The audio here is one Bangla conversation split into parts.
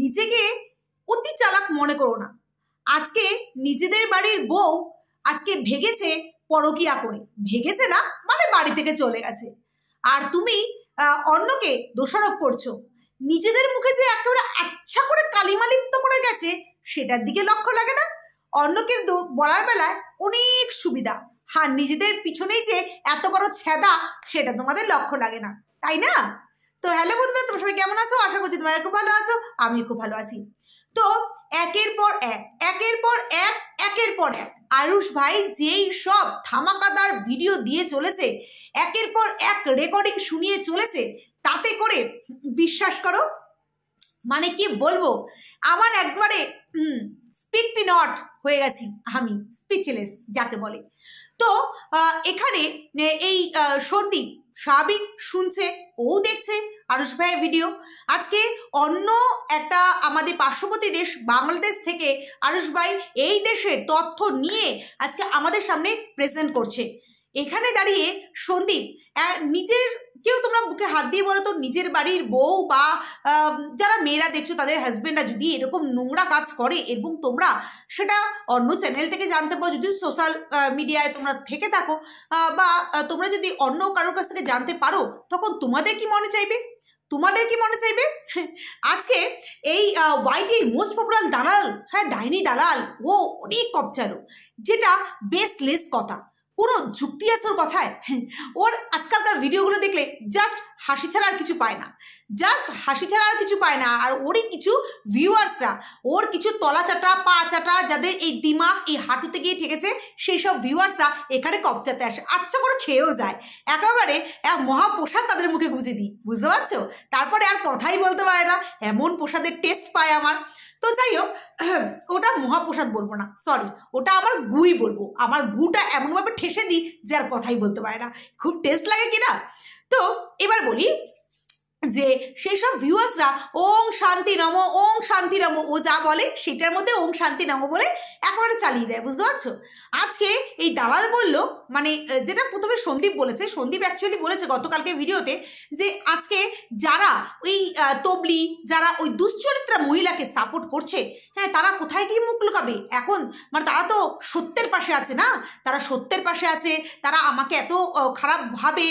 নিজেকে অতি চালাক মনে করো না। আজকে নিজেদের বাড়ির বউ আজকে ভেগেছে পরকিয়া করে, ভেগেছে না মানে বাড়ি থেকে চলে গেছে, আর তুমি অন্যকে দোষারোপ করছো। নিজেদের মুখে যে একেবারে আচ্ছা করে কালিমালিপ্ত করে গেছে সেটার দিকে লক্ষ্য লাগে না। অন্য কিন্তু বলার বেলায় অনেক সুবিধা, আর নিজেদের পিছনেই যে এত বড় ছেদা সেটা তোমাদের লক্ষ্য লাগে না, তাই না? তো হ্যালো বন্ধুরা, তোমরা সবাই কেমন আছো? আশা করছি তোমরা খুব ভালো আছো, আমি খুব ভালো আছি। তো একের পর এক আয়ুষ ভাই যেই সব ধামাকাদার ভিডিও দিয়ে চলেছে, একের পর এক রেকর্ডিং শুনিয়ে চলেছে, তাতে করে বিশ্বাস করো মানে কি বলবো, আমার একবারে স্পিক নট হয়ে গেছি, আমি স্পিচলেস যাকে বলে। তো এখানে এই সন্দীপ স্বাভাবিক শুনছে, ও দেখছে আয়ুষ ভাইয়ের ভিডিও। আজকে অন্য একটা আমাদের পার্শ্ববর্তী দেশ বাংলাদেশ থেকে আয়ুষ ভাই এই দেশের তথ্য নিয়ে আজকে আমাদের সামনে প্রেজেন্ট করছে। এখানে দাঁড়িয়ে সন্দীপ নিজের, কেউ তোমরা বুকে হাত দিয়ে বলো তো, নিজের বাড়ির বউ বা যারা মেয়েরা দেখছো তাদের হাজবেন্ডরা যদি এরকম নোংরা কাজ করে এবং তোমরা সেটা অন্য চ্যানেল থেকে জানতে পারো, যদি সোশ্যাল মিডিয়ায় তোমরা থেকে থাকো বা তোমরা যদি অন্য কারোর কাছ থেকে জানতে পারো, তখন তোমাদের কি মনে চাইবে? আজকে এই ওয়াইটির মোস্ট পপুলার দালাল, হ্যাঁ ডাইনি দালাল, ও অনেক কপচালো, যেটা বেসলেস কথা, কোনো যুক্তি আছে ওর কথায়? ওর আজকালকার ভিডিওগুলো দেখলে জাস্ট হাসি ছাড়া আর কিছু পায় না, আর ওরই কিছু ভিউয়ার্সরা, ওর কিছু তলা চাটা পা চাটা যাদের এই দিমাগ এই হাঁটুতে গিয়ে ঠেকেছে, সেই সব ভিউয়ার্সরা এখানে কপচাতে আসে, আচ্ছা করে খেয়েও যায়, একেবারে এক মহাপ্রসাদ তাদের মুখে গুঁজে দিই, বুঝতে পারছো? তারপরে আর কথাই বলতে পারে না, এমন প্রসাদের টেস্ট পায় আমার। তো যাই হোক, ওটা মহাপ্রসাদ বলবো না, সরি, ওটা আমার গুই বলবো, আমার গুটা এমনভাবে ঠেসে দিই যে আর কথাই বলতে পারে না, খুব টেস্ট লাগে কিনা। তো এবার বলি যে সেই সব ভিউয়ার্সরা ওং শান্তি নম ও যা বলে সেটার মধ্যে ওং শান্তি নম বলে একেবারে চালিয়ে দেয়, বুঝতে পারছো? আজকে এই দালাল বললো, মানে যেটা প্রথমে সন্দীপ বলেছে, সন্দীপ অ্যাকচুয়ালি বলেছে গতকালকে ভিডিওতে, যে আজকে যারা ওই তবলি, যারা ওই দুশ্চরিত্রা মহিলাকে সাপোর্ট করছে, হ্যাঁ তারা কোথায় গিয়ে মুখ লুকাবে এখন? মানে তারা তো সত্যের পাশে আছে না, তারা আমাকে এত খারাপ ভাবে,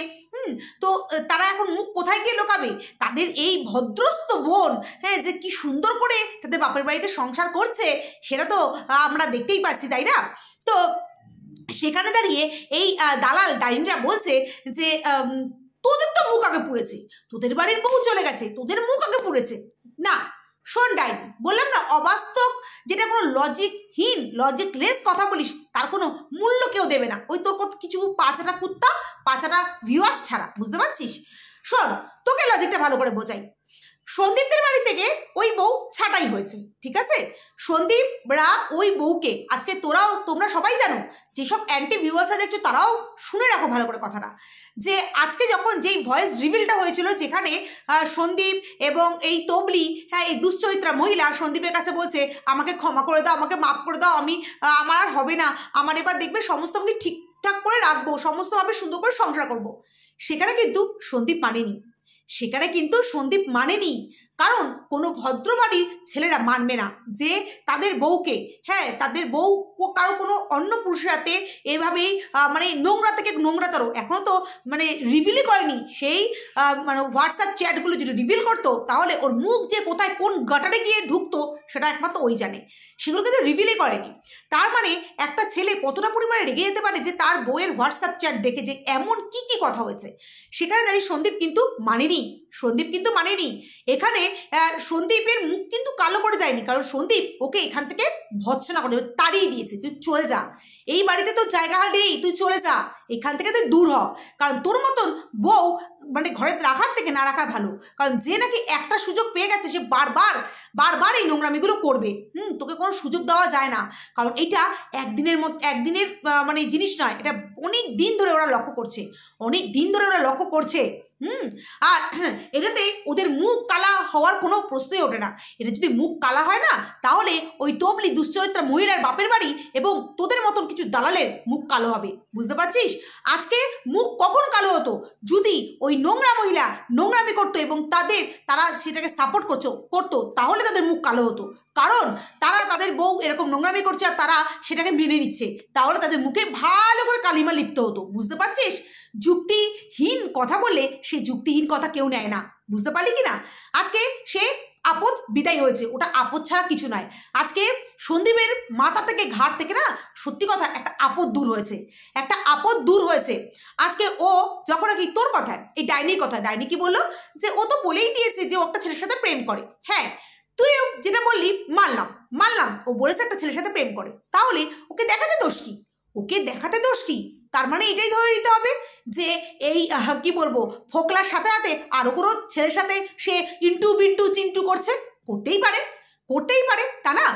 তো তারা এখন মুখ কোথায় গিয়ে লোকাবে? তাদের এই ভদ্রস্থ বোন, হ্যাঁ, যে কি সুন্দর করে তাদের বাপের বাড়িতে সংসার করছে সেটা তো আমরা দেখতেই পাচ্ছি, তাই না? তো সেখানে দাঁড়িয়ে এই দালাল ডাইনিরা বলছে যে তোদের তো মুখ আগে পুড়েছে, তোদের বাড়ির বউ চলে গেছে, তোদের মুখ আগে পুড়েছে না। শোন ডাইনি, বললাম না অবাস্তব, যেটা কোনো লজিকলেস কথা বলিস তার কোনো মূল্য কেউ দেবে না, ওই তোর কিছু পাঁচাটা কুত্তা, পাঁচাটা ভিউয়ার্স ছাড়া, বুঝতে পারছিস? শোন, তোকে লজিকটা ভালো করে বোঝাই। সন্দীপদের বাড়ি থেকে ওই বউ ছাঁটাই হয়েছে, ঠিক আছে? সন্দীপরা ওই বউকে, আজকে তোমরা সবাই জানো, যেসব অ্যান্টি ভিউয়ার্সরা দেখছো তারাও শুনে রাখো ভালো করে কথাটা, যে আজকে যখন যেই ভয়েস রিভিলটা হয়েছিল, যেখানে সন্দীপ এবং এই তবলি, হ্যাঁ এই দুশ্চরিত্রা মহিলা সন্দীপের কাছে বলছে আমাকে ক্ষমা করে দাও, আমাকে মাফ করে দাও, আমার আর হবে না, আমার এবার দেখবে সমস্ত আমি ঠিকঠাক করে রাখবো, সমস্তভাবে সুন্দর করে সংসার করবো, সেখানে কিন্তু সন্দীপ মানেনি, কারণ কোনো ভদ্র বাড়ির ছেলেরা মানবে না যে তাদের বউকে, হ্যাঁ তাদের বউ কারো কোনো অন্য পুরুষের হাতে এভাবেই মানে নোংরা থেকে নোংরাতর, এখনও তো মানে রিভিলই করেনি, সেই মানে হোয়াটসঅ্যাপ চ্যাটগুলো যদি রিভিল করতো তাহলে ওর মুখ যে কোথায় কোন গাটারে গিয়ে ঢুকতো সেটা একমাত্র ওই জানে, সেগুলো কিন্তু রিভিলই করেনি। তার মানে একটা ছেলে কতটা পরিমাণে রেগে যেতে পারে যে তার বউয়ের হোয়াটসঅ্যাপ চ্যাট দেখে যে এমন কি কথা হয়েছে, সেখানে দাঁড়িয়ে সন্দীপ কিন্তু মানেনি। এখানে সন্দীপের মুখ কিন্তু কালো করে যায়নি, কারণ সন্দীপ ওকে এখান থেকে ভৎসনা করে তাড়িয়ে দিয়েছে, তুই চলে যা, এই বাড়িতে তোর জায়গা নেই, তুই চলে যা, এখান থেকে তুই দূর হ, কারণ তোর মতন বউ মানে ঘরে রাখার থেকে না রাখা ভালো, কারণ যে নাকি একটা সুযোগ পেয়ে গেছে সে বারবার এই নোংরামিগুলো করবে, তোকে কোনো সুযোগ দেওয়া যায় না, কারণ এটা একদিনের মানে জিনিস নয়, এটা অনেক দিন ধরে ওরা লক্ষ্য করছে, আর এটাতে ওদের মুখ কালা হওয়ার কোনো প্রশ্নই ওঠে না। এটা যদি মুখ কালা হয় না, তাহলে ওই তবলি দুশ্চরিত্রা মহিলার বাপের বাড়ি এবং তোদের মতন কিছু দালালের মুখ কালো হবে, বুঝতে পারছিস? আজকে মুখ কখন কালো হতো? যদি ওই নোংরা মহিলা নোংরামি করতো এবং তারা সেটাকে সাপোর্ট করতো, তাহলে তাদের মুখ কালো হতো। কারণ তাদের বউ এরকম নোংরামি করছে আর তারা সেটাকে মেনে নিচ্ছে, তাহলে তাদের মুখে ভালো করে কালিমা লিপ্ত হতো, বুঝতে পারছিস? যুক্তিহীন কথা বললে সেই যুক্তিহীন কথা কেউ নেয় না, বুঝতে পারলি কি না? আজকে সে আপদ বিদায় হয়েছে, ওটা আপদ ছাড়া কিছু নয়। আজকে সন্দীপের মাথা থেকে ঘাট থেকে না, সত্যি কথা একটা আপদ দূর হয়েছে, আজকে ও যখন নাকি তোর কথায় এই ডাইনির কথা, ডাইনি কি বললো যে ও তো বলেই দিয়েছে যে ও একটা ছেলের সাথে প্রেম করে। হ্যাঁ, তুই যেটা বললি মানলাম ও বলেছে একটা ছেলের সাথে প্রেম করে, তাহলে ওকে দেখাতে দোষ কি? তার মানে এটাই ধরে নিতে হবে যে এই কি বলবো, ফোকলার সাথে সাথে আরো কোনো ছেলের সাথে সে ইন্টু বিন্টু চিন্টু করতেই পারে, তা না?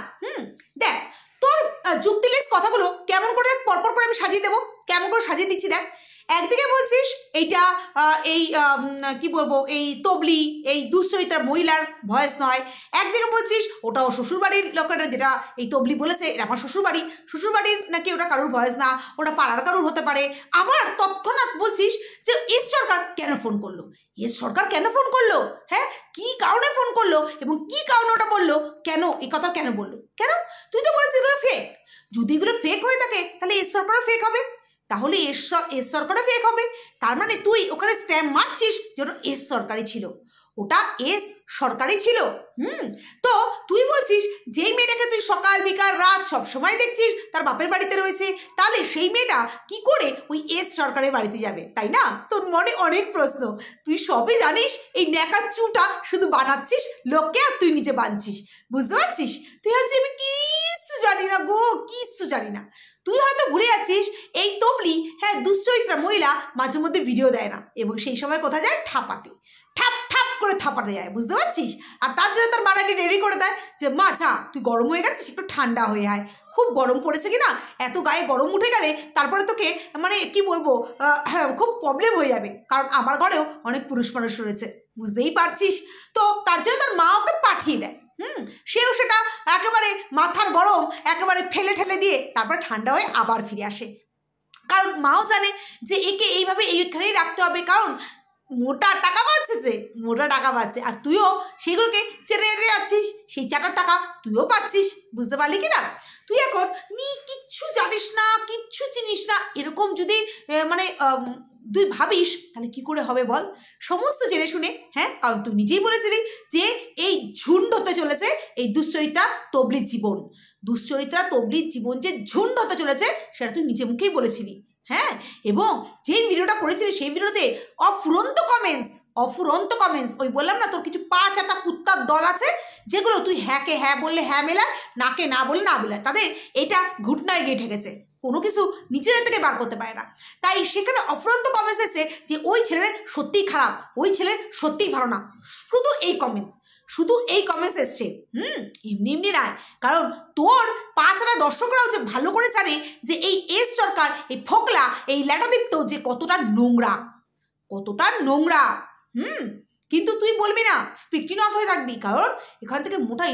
দেখ তোর যুক্তিলেস কথাগুলো কেমন করে পরপর করে আমি সাজিয়ে দেবো, কেমন করে সাজিয়ে দিচ্ছি দেখ। একদিকে বলছিস এইটা কি বলবো, এই তবলি এই দুশ্চরিত্রা মহিলার ভয়েস নয়, একদিকে বলছিস ওটা ও শ্বশুরবাড়ির লোকেরা, যেটা এই তবলি বলেছে এটা আমার শ্বশুরবাড়ির নাকি ওটা কারোর ভয়েস না, ওটা পাড়ার কারোর হতে পারে। আবার তৎক্ষণাৎ বলছিস যে এস সরকার কেন ফোন করলো, হ্যাঁ কি কারণে ফোন করলো এবং কি কারণে ওটা বললো, কেন এই কথা কেন বললো, কেন? তুই তো বলছিস এগুলো ফেক। যদি এগুলো ফেক হয়ে থাকে তাহলে এস সরকারও ফেক হবে, তার মানে তুই ওখানে স্ট্যাম্প মারছিস যে ওটা এস সরকারি ছিল, তো তুই বলছিস যেই মেয়েটাকে তুই সকাল বিকাল রাত সব সময় দেখছিস তার বাপের বাড়িতে রয়েছে, তাহলে সেই মেয়েটা কি করে ওই এস সরকারের বাড়িতে যাবে, তাই না? তোর মনে অনেক প্রশ্ন, তুই সবই জানিস, এই ন্যাকাচুটা শুধু বানাচ্ছিস লোককে আর তুই নিজে বানছিস, বুঝতে পারছিস? তুই হচ্ছে আমি কিচ্ছু জানি না গো, কিচ্ছু জানি না। তুই হয়তো ভুলে যাচ্ছিস এই তবলি, হ্যাঁ দুশ্চরিত্রা মহিলা মাঝে মধ্যে ভিডিও দেয় না এবং সেই সময় কোথায় যায়, ঠাপ করে থাপাতে যায়, বুঝতে পারছিস? আর তার জন্য তার মারাটি রেডি করে দেয় যে মা যা তুই গরম হয়ে গেছিস, একটু ঠান্ডা হয়ে আয়, খুব গরম পড়েছে কিনা, এত গায়ে গরম উঠে গেলে তারপরে তোকে মানে কি বলবো, হ্যাঁ খুব প্রবলেম হয়ে যাবে, কারণ আমার ঘরেও অনেক পুরুষ মানুষ রয়েছে, বুঝতেই পারছিস? তো তার জন্য তার মা ওকে পাঠিয়ে দেয়, সেও সেটা একেবারে মাথার গরম একেবারে ফেলে দিয়ে তারপর ঠান্ডা হয়ে আবার ফিরে আসে, কারণ মাও জানে যে একে এইভাবে এইখানেই রাখতে হবে, কারণ মোটা টাকা পাচ্ছে আর তুইও সেগুলোকে চেটে যাচ্ছিস, সেই চাটার টাকা তুইও পাচ্ছিস, বুঝতে পারলি কি না? তুই এখন কিচ্ছু জানিস না, কিচ্ছু চিনিস না, এরকম যদি মানে তুই ভাবিস তাহলে কি করে হবে বল? সমস্ত জেনে শুনে, হ্যাঁ, কারণ তুই নিজেই বলেছিলি যে এই ঝুন্ড হতে চলেছে এই দুশ্চরিত্রা তবলির জীবন যে ঝুন্ড হতে চলেছে সেটা তুই নিজে মুখেই বলেছিলি, হ্যাঁ। এবং যেই ভিডিওটা করেছিলি সেই ভিডিওতে অফুরন্ত কমেন্টস, ওই বললাম না তোর কিছু 5-8টা কুত্তার দল আছে যেগুলো তুই হ্যাঁকে হ্যাঁ বললে হ্যাঁ মেলায়, নাকে না বললে না মেলায়, তাদের এটা ঘুটনায় গিয়ে ঠেকেছে, কোনো কিছু নিজেদের থেকে বার করতে পারে না। তাই সেখানে অফুরন্ত কমেন্টস এসেছে যে ওই ছেলের সত্যিই খারাপ, ওই ছেলের সত্যিই ভালো না, শুধু এই কমেন্টস এসছে, এমনি নয়, কারণ তোর 5-8 দর্শকরাও যে ভালো করে জানে যে এই এস সরকার, এই ফোকলা, এই ল্যাটাদীপ্ত যে কতটা নোংরা, কিন্তু তুই বলবি না, স্পিকটি নট হয়ে থাকবি, কারণ এখান থেকে মোটা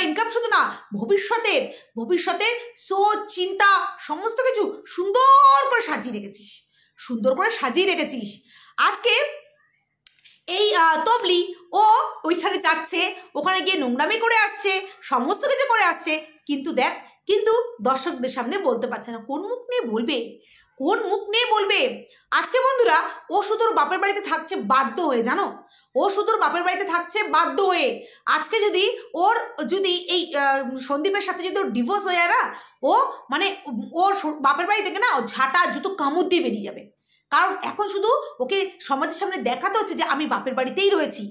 ইনকাম শুধু না, ভবিষ্যতের সোচ চিন্তা সমস্ত কিছু সুন্দর করে সাজিয়ে রেখেছিস। আজকে এই তবলি ও ওইখানে যাচ্ছে, ওখানে গিয়ে নোংরামি করে আসছে, সমস্ত কিছু করে আসছে, কিন্তু দর্শকদের সামনে বলতে পারছে না, কোন মুখ নিয়ে বলবে? আজকে বন্ধুরা ও শুধু ওর বাপের বাড়িতে থাকছে বাধ্য হয়ে, জানো, আজকে যদি এই সন্দীপের সাথে যদি ওর ডিভোর্স হয়ে যায় না, ও মানে ওর বাপের বাড়ি থেকে না ও ঝাঁটা জুতো কামড় দিয়ে বেরিয়ে যাবে, কারণ এখন শুধু ওকে সমাজের সামনে দেখাতে হচ্ছে যে আমি বাপের বাড়িতেই রয়েছি,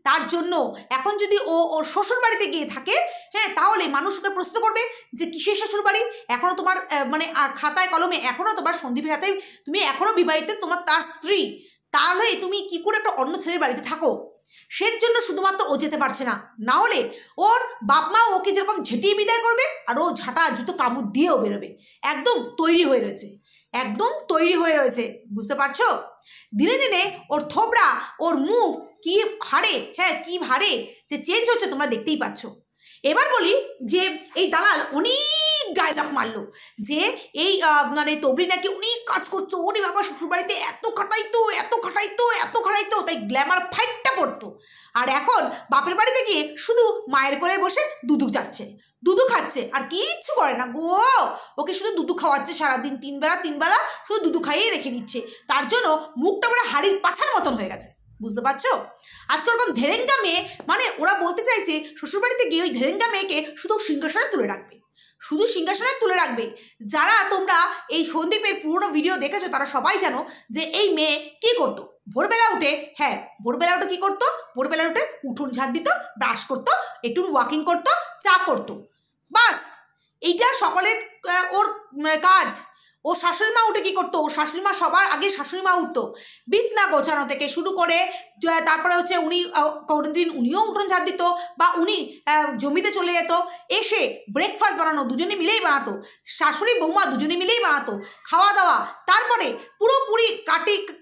তার জন্য এখন যদি ও ওর শ্বশুর বাড়িতে গিয়ে থাকে, হ্যাঁ, তাহলে মানুষ ওকে প্রশ্ন করবে যে কিসের শ্বশুর বাড়ি, এখনো তোমার মানে খাতায় কলমে এখনো তোমার সন্দীপের হাতে তুমি এখনো বিবাহিত, তোমার তার স্ত্রী, তাহলে তুমি কি করে একটা অন্য ছেলের বাড়িতে থাকো? সের জন্য শুধুমাত্র ও যেতে পারছে না হলে ওর বাপ মা ওকে যেরকম ঝেঁটিয়ে বিদায় করবে আর ও ঝাঁটা জুতো কামড় দিয়েও বেরোবে, একদম তৈরি হয়ে রয়েছে, বুঝতে পারছো? দিনে দিনে ওর থোবড়া, ওর মুখ কি হারে, হ্যাঁ কি হারে যে চেঞ্জ হচ্ছে তোমরা দেখতেই পাচ্ছ। এবার বলি যে এই দালাল অনেক ডায়লগ মারলো যে এই মানে তবরি নাকি অনেক কাজ করতো, ওরে বাবা শ্বশুরবাড়িতে এত খাটাইতো এত খাটাইতো এত খাটাইতো, তাই গ্ল্যামার ফাইটটা পড়তো। আর এখন বাপের বাড়িতে গিয়ে শুধু মায়ের কোলে বসে দুধু চাচ্ছে, দুধু খাচ্ছে, আর কিচ্ছু করে না গো। ওকে শুধু দুধু খাওয়াচ্ছে সারাদিন, তিন বেলা শুধু দুধু খাইয়ে রেখে দিচ্ছে। তার জন্য মুখটা পুরো হাড়ির পাছার মতন হয়ে গেছে, বুঝতে পারছো? আজকে ওরকম ধেরেঙ্গা মেয়ে, মানে ওরা বলতে চাইছে শ্বশুরবাড়িতে গিয়ে ওই ধেরেঙ্গা মেয়েকে শুধু সিংহাসনে তুলে রাখবে, শুধু সিংহাসনে তুলে রাখবে। যারা তোমরা এই সন্দীপের পুরনো ভিডিও দেখেছো তারা সবাই জানো যে এই মেয়ে কি করতো। ভোরবেলা উঠে, হ্যাঁ ভোরবেলা উঠে কি করতো, ভোরবেলা উঠে উঠোন ঝাড় দিত, ব্রাশ করতো, একটু ওয়াকিং করতো, চা করতো, বাস এইটা সকলের ওর কাজ। ও শাশুড়ি মা উঠে কি করতো, ও শাশুড়ি মা সবার আগে শাশুড়ি মা উঠতো বিছনা গোছানো থেকে শুরু করে, তারপরে হচ্ছে উনি কোনোদিন উনিও উঠোন ঝাড় দিত, বা উনি জমিতে চলে যেত, এসে ব্রেকফাস্ট বানানো দুজনে মিলেই বানাতো, শাশুড়ি বৌমা দুজনে মিলেই বানাতো, খাওয়া দাওয়া, তারপরে পুরোপুরি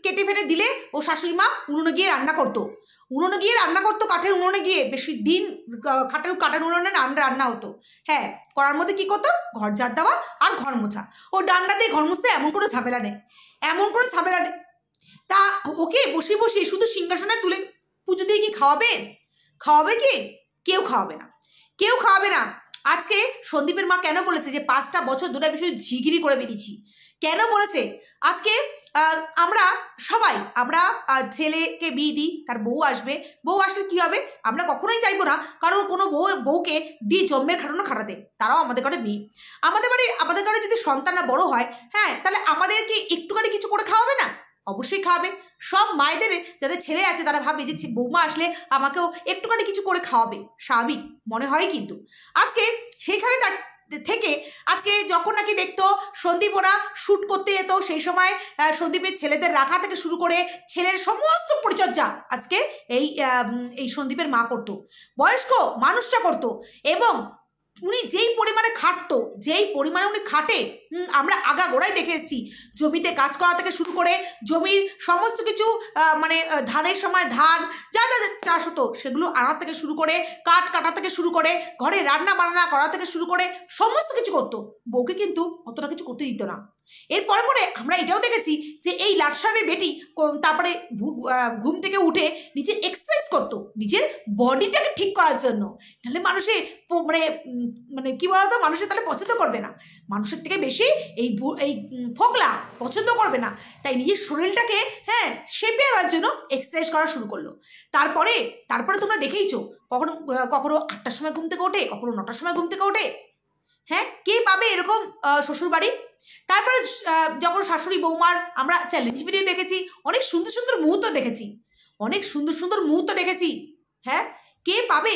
কেটে ফেটে দিলে ও শাশুড়ি মা উনুনে গিয়ে রান্না করতো, উনুনে গিয়ে রান্না করতো, কাঠের উনুনে গিয়ে বেশি দিন কাঠের উনুনে রান্না হতো। হ্যাঁ করার মধ্যে কি করতো, ঘর ঝাড় দেওয়া আর ঘর মোছা, ও ডান্ডা দিয়ে ঘর মুছতে এমন করে ঝামেলা নেই, এমন করে ঝামেলা নেই। তা ওকে বসে বসে শুধু সিংহাসনে তুলে পুজো দিয়ে কি খাওয়াবে, খাওয়াবে কি? কেউ খাওয়াবে না, কেউ খাওয়াবে না। আজকে সন্দীপের মা কেন বলেছে যে 5টা বছর ধরে বিষয় ঝিগিরি করে বেরিয়েছি, কেন বলেছে? আজকে আমরা সবাই আমরা ছেলেকে বিয়ে দিই, তার বউ আসবে, বউ আসলে কি হবে? আমরা কখনোই চাইবো না কারণ কোনো বউকে দিয়ে জন্মের খাটানো খাটাতে, তারাও আমাদের ঘরে মেয়ে, আমাদের ঘরে যদি সন্তানরা বড় হয়, হ্যাঁ তাহলে আমাদেরকে একটুখানি কিছু করে খাওয়াবে না? অবশ্যই খাওয়াবে। সব মায়েদের যাদের ছেলে আছে তারা ভাবে যে বৌমা আসলে আমাকেও একটুখানি কিছু করে খাওয়াবে, স্বাভাবিক মনে হয়। কিন্তু আজকে সেইখানে থেকে আজকে যখন নাকি দেখতো সন্দীপ ওরা শ্যুট করতে যেত, সেই সময় সন্দীপের ছেলেদের রাখা থেকে শুরু করে ছেলের সমস্ত পরিচর্যা আজকে এই সন্দীপের মা করতো, বয়স্ক মানুষটা করতো। এবং উনি যেই পরিমাণে খাটতো, যেই পরিমাণে উনি খাটে, আমরা আগাগোড়াই দেখেছি, জমিতে কাজ করা থেকে শুরু করে জমির সমস্ত কিছু, মানে ধানের সময় ধান যা যা চাষ হতো সেগুলো আনার থেকে শুরু করে, কাঠ কাটা থেকে শুরু করে, ঘরে রান্না বান্না করা থেকে শুরু করে সমস্ত কিছু করতো। বউকে কিন্তু অতটা কিছু করতে দিত না। এরপরে পরে আমরা এটাও দেখেছি যে এই লাটসামে বেটি তারপরে ঘুম থেকে উঠে নিজের এক্সারসাইজ করতো নিজের বডিটাকে ঠিক করার জন্য, নাহলে মানুষে মানে কি বলতো, মানুষের তাহলে পছন্দ করবে না, মানুষের থেকে বেশি এই ফোকলা পছন্দ করবে না। তাই নিজের শরীরটাকে হ্যাঁ শেপে আনার জন্য এক্সারসাইজ করা শুরু করলো। তারপরে তোমরা দেখেইছো কখনো 8টার সময় ঘুম থেকে ওঠে, কখনো 9টার সময় ঘুম থেকে ওঠে। হ্যাঁ কে পাবে এরকম শ্বশুরবাড়ি? তারপরে যখন শাশুড়ি বৌমার আমরা চ্যালেঞ্জ ভিডিও দেখেছি, অনেক সুন্দর সুন্দর মুহূর্ত দেখেছি, অনেক সুন্দর সুন্দর মুহূর্ত দেখেছি। হ্যাঁ কে পাবে?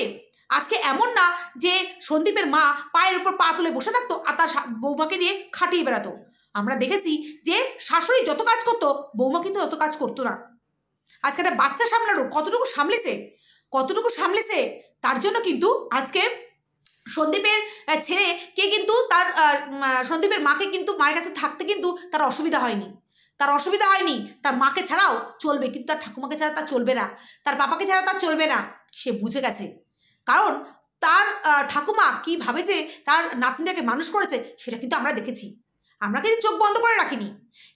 আজকে এমন না যে সন্দীপের মা পায়ের উপর পা তুলে বসে থাকতো আর তার বৌমাকে দিয়ে খাটিয়ে বেড়াতো। আমরা দেখেছি যে শাশুড়ি যত কাজ করতো বৌমা কিন্তু তত কাজ করতো না। আজকে একটা বাচ্চা সামলানো কতটুকু সামলেছে তার জন্য কিন্তু আজকে সন্দীপের ছেলেকে কিন্তু সন্দীপের মাকে কিন্তু মায়ের কাছে থাকতে কিন্তু তার অসুবিধা হয়নি, তার মাকে ছাড়াও চলবে, কিন্তু তার ঠাকুমাকে ছাড়া তার চলবে না, তার বাবাকে ছাড়া তার চলবে না। সে বুঝে গেছে, কারণ তার ঠাকুমা কীভাবে যে তার নাতনিটাকে মানুষ করেছে সেটা কিন্তু আমরা দেখেছি, আমরা কিন্তু চোখ বন্ধ করে রাখিনি।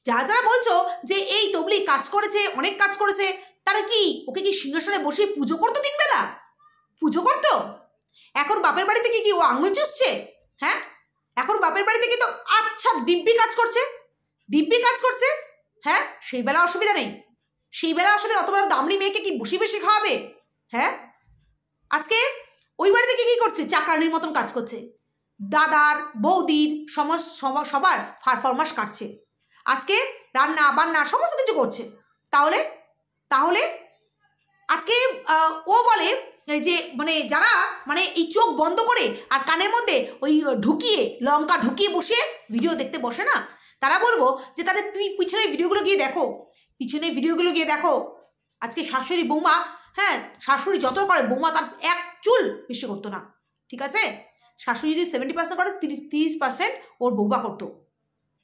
যারা বলছো যে এই তবলি কাজ করেছে, অনেক কাজ করেছে, তারা কি ওকে কি সিংহাসনে বসে পুজো করতো? 3 বেলা পুজো করতো? এখন বাপের বাড়িতে কি ও আঙুল চুষছে? হ্যাঁ এখন বাপের বাড়িতে কিন্তু আচ্ছা দিব্যি কাজ করছে। হ্যাঁ সেই বেলা অসুবিধা নেই, অত বড় দামড়ি মেয়েকে কি বসে বেশি খাওয়াবে? হ্যাঁ আজকে ওই বাড়িতে কি করছে? চাকরানির মতন কাজ করছে, দাদার বৌদির সবার পারফরমেন্স কাটছে, আজকে রান্না বান্না সমস্ত কিছু করছে। তাহলে আজকে ও বলে যে মানে যারা মানে এই চোখ বন্ধ করে আর কানের মধ্যে ওই লঙ্কা ঢুকিয়ে বসে ভিডিও দেখতে বসে না, তারা বলবো যে তাদের পিছনের ভিডিওগুলো গিয়ে দেখো, আজকে শাশুড়ি বৌমা, হ্যাঁ শাশুড়ি যত করে বৌমা তার 1 চুল বেশি করতো না। ঠিক আছে, শাশুড়ি যদি 70% করে 30% ওর বৌমা করতো।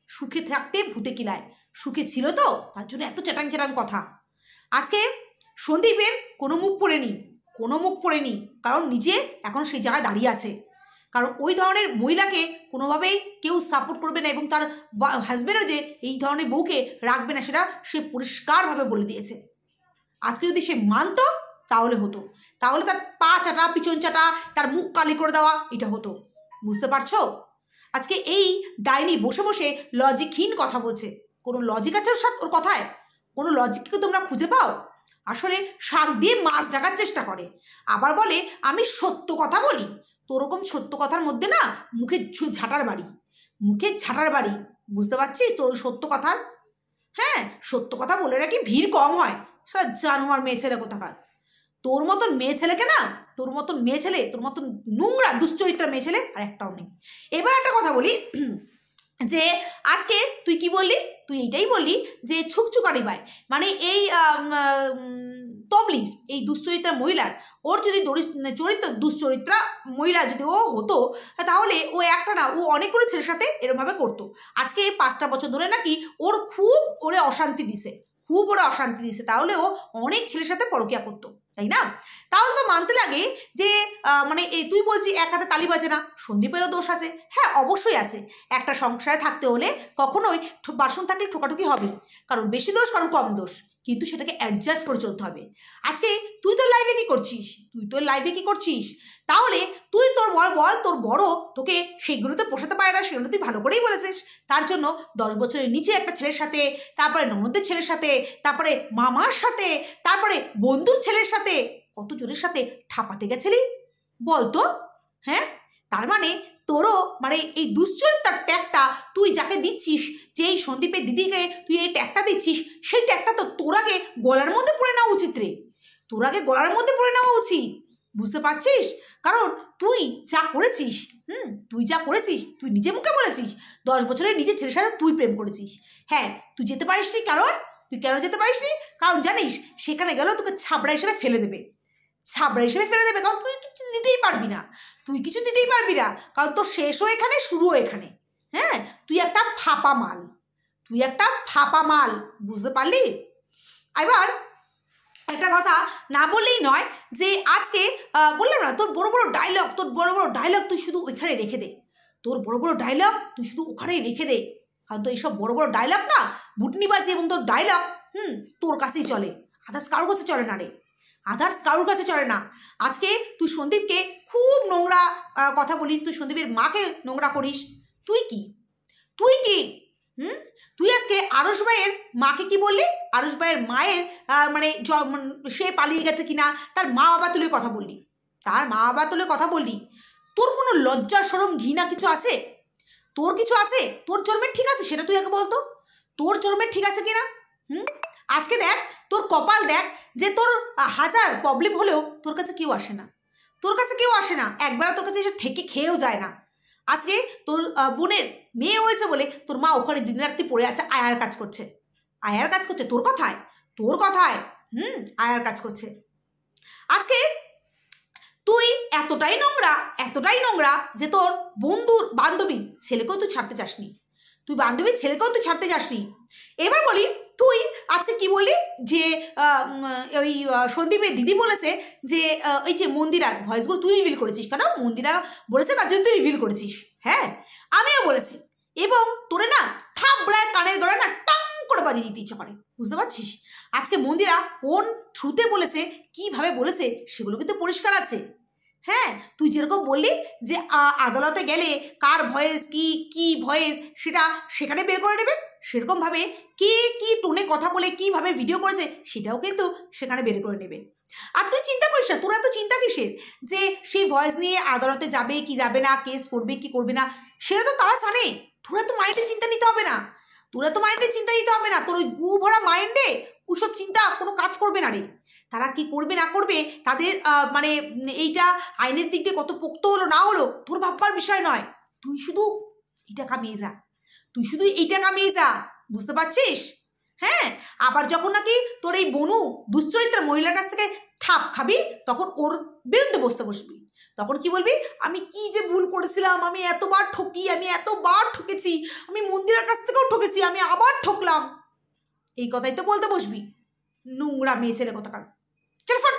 সুখে থাকতে ভূতে কিলায়, সুখে ছিল তো তার জন্য এত চ্যাটাং চ্যাটাং কথা। আজকে সন্দীপের কোনো মুখ পড়েনি, কারণ নিজে এখন সেই জায়গায় দাঁড়িয়ে আছে। কারণ ওই ধরনের মহিলাকে কোনোভাবেই কেউ সাপোর্ট করবে না, এবং তার হাজব্যান্ডও যে এই ধরনের বউকে রাখবে না সেটা সে পরিষ্কারভাবে বলে দিয়েছে। আজকে যদি সে মানত তাহলে হতো, তাহলে তার পা চাটা, পিছন চাটা, তার মুখ কালি করে দেওয়া এটা হতো। বুঝতে পারছো? আজকে এই ডাইনি বসে বসে লজিকহীন কথা বলছে। কোনো লজিক আছে ওর কথায়? কোনো লজিক কি তোমরা খুঁজে পাও? আসলে শাক দিয়ে মাছ ঢাকার চেষ্টা করে, আবার বলে আমি সত্য কথা বলি। তোরকম সত্য কথার মধ্যে না মুখে ঝাঁটার বাড়ি, বুঝতে পারছিস? তোর সত্য কথার, হ্যাঁ সত্য কথা বলে নাকি ভিড় কম হয়। সারা জানোয়ার মেয়ে ছেলে কোথাকার। তোর মতন মেয়ে ছেলেকে না, তোর মতন নোংরা দুশ্চরিত্রা মেয়ে ছেলে আর একটাও নেই। এবার একটা কথা বলি, যে আজকে তুই কি বললি? তুই এইটাই বললি যে ছুকছুকারি বাই, মানে এই তবলির এই দুশ্চরিত্রা মহিলার, ওর যদি দুশ্চরিত্রা মহিলা যদি ও হতো তাহলে ও একটা না, ও অনেকগুলো ছেলের সাথে এরমভাবে করতো। আজকে এই 5টা বছর ধরে নাকি ওর খুব অশান্তি দিছে, তাহলে ও অনেক ছেলের সাথে পরকিয়া করতো, তাই না? তাহলে তো মানতে লাগে যে মানে এই তুই বলছি এক হাতে তালি বাজে না, সন্দীপেরও দোষ আছে। হ্যাঁ অবশ্যই আছে। একটা সংসারে থাকতে হলে কখনোই বাসন থাকলে ঠোকাঠুকি হবে, কারণ বেশি দোষ কারণ কম দোষ, কিন্তু সেটাকে অ্যাডজাস্ট করে চলতে হবে। আজকে তুই তোর লাইফে কি করছিস? তাহলে তুই তোর বল তোর বড় তোকে সেগুলোতে পোষাতে পারে না, সেগুলো তুই ভালো করেই বলেছিস। তার জন্য 10 বছরের নিচে একটা ছেলের সাথে, তারপরে ননদের ছেলের সাথে, তারপরে মামার সাথে, তারপরে বন্ধুর ছেলের সাথে, কত জনের সাথে ঠাপাতে গেছিলি বলতো? হ্যাঁ, তার মানে তোরও মানে এই দুশ্চরিত্রার ট্যাগটা তুই যাকে দিচ্ছিস, যে এই সন্দীপের দিদিকে তুই এই ট্যাগটা দিচ্ছিস, সেই ট্যাগটা তো তোর আগে গলার মধ্যে পড়ে নেওয়া উচিত রে, বুঝতে পারছিস? কারণ তুই যা করেছিস, তুই নিজে মুখে বলেছিস 10 বছরের নিজের ছেলের সাথে তুই প্রেম করেছিস। হ্যাঁ, তুই যেতে পারিসনি, তুই কেন যেতে পারিসনি? কারণ জানিস সেখানে গেলেও তোকে ছাবড়া হিসেবে ফেলে দেবে, কারণ তুই কিছু দিতেই পারবি না, কারণ তোর শেষও এখানে, শুরুও এখানে। হ্যাঁ, তুই একটা ফাঁপা মাল, বুঝতে পারলি? এবার একটা কথা না বললেই নয়, যে আজকে বললাম না তোর বড় বড় ডায়লগ তুই শুধু ওইখানে রেখে দে, কারণ তো এইসব বড় বড় ডায়লগ না বুটনিবাজি, এবং তোর ডায়লগ তোর কাছেই চলে, আদার্স কারোর কাছে চলে না। আজকে তুই সন্দীপকে খুব নোংরা কথা বলিস, তুই সন্দীপের মাকে নোংরা করিস। তুই কি তুই আজকে আরশ ভাইয়ের মাকে কি বললি? আরশ ভাইয়ের মায়ের মানে সে পালিয়ে গেছে কিনা তার মা বাবা তুলে কথা বললি। তোর কোনো লজ্জা শরম ঘৃণা কিছু আছে? তোর জন্মের ঠিক আছে সেটা তুই আগে বলতো, তোর জন্মের ঠিক আছে কিনা? আজকে দেখ তোর কপাল, দেখ যে তোর 1000 প্রবলেম হলেও তোর কাছে কেউ আসে না, একবার তোর কাছে এসে থেকে খেয়েও যায় না। আজকে তোর বোনের মেয়ে হয়েছে বলে তোর মা ওখানে দিন রাত্রি পড়ে আছে, আয়ার কাজ করছে তোর কথায় আয়ার কাজ করছে। আজকে তুই এতটাই নোংরা যে তোর বন্ধুর বান্ধবীর ছেলেকেও তুই ছাড়তে চাসনি, এবার বলি তুই আজকে কি বললি যে ওই সন্দীপের দিদি বলেছে যে ওই যে মন্দিরার ভয়েসগুলো তুই রিভিল করেছিস, কেন মন্দিরা বলেছে তার জন্য তুই রিভিল করেছিস। হ্যাঁ, আমিও বলেছি, এবং তোরে না থাবড়ায় কানের গড়ায় না টাং করে বাজিয়ে দিতে ইচ্ছা করে, বুঝতে পারছিস? আজকে মন্দিরা কোন থ্রুতে বলেছে, কিভাবে বলেছে সেগুলো কিন্তু পরিষ্কার আছে। হ্যাঁ, তুই যেরকম বললি যে আদালতে গেলে কার ভয়েস কি ভয়েস সেটা সেখানে বের করে নেবে, সেরকমভাবে কে কি টোনে কথা বলে কিভাবে ভিডিও করেছে সেটাও কিন্তু সেখানে বের করে নেবে। আর তুই চিন্তা করিস না, তোরা তো চিন্তা কিসের যে সেই ভয়েস নিয়ে আদালতে যাবে কি যাবে না, কেস করবে কি করবে না, সেটা তো তারা জানে। তোরা তো মাইন্ডে চিন্তা নিতে হবে না, তোর ওই গু ভরা মাইন্ডে ওইসব চিন্তা কোনো কাজ করবে না রে। তারা কি করবে না করবে তাদের মানে এইটা আইনের দিক দিয়ে কত পোক্ত হলো না হলো তোর ভাববার বিষয় নয়। তুই শুধু এইটা কামিয়ে যা, বুঝতে পারছিস? হ্যাঁ, আবার যখন নাকি তোর এই বনু দুশ্চরিত্রা মহিলার কাছ থেকে ঠাপ খাবি, তখন ওর বিরুদ্ধে বসবি। তখন কি বলবি, আমি কি যে ভুল করেছিলাম, আমি এতবার ঠকি, আমি এতবার ঠকেছি, আমি মন্দিরের কাছ থেকেও ঠকেছি, আমি আবার ঠকলাম, এই কথাই তো বলতে বসবি। নোংরা মেয়ে ছেলে কোথাকার, চল ফট।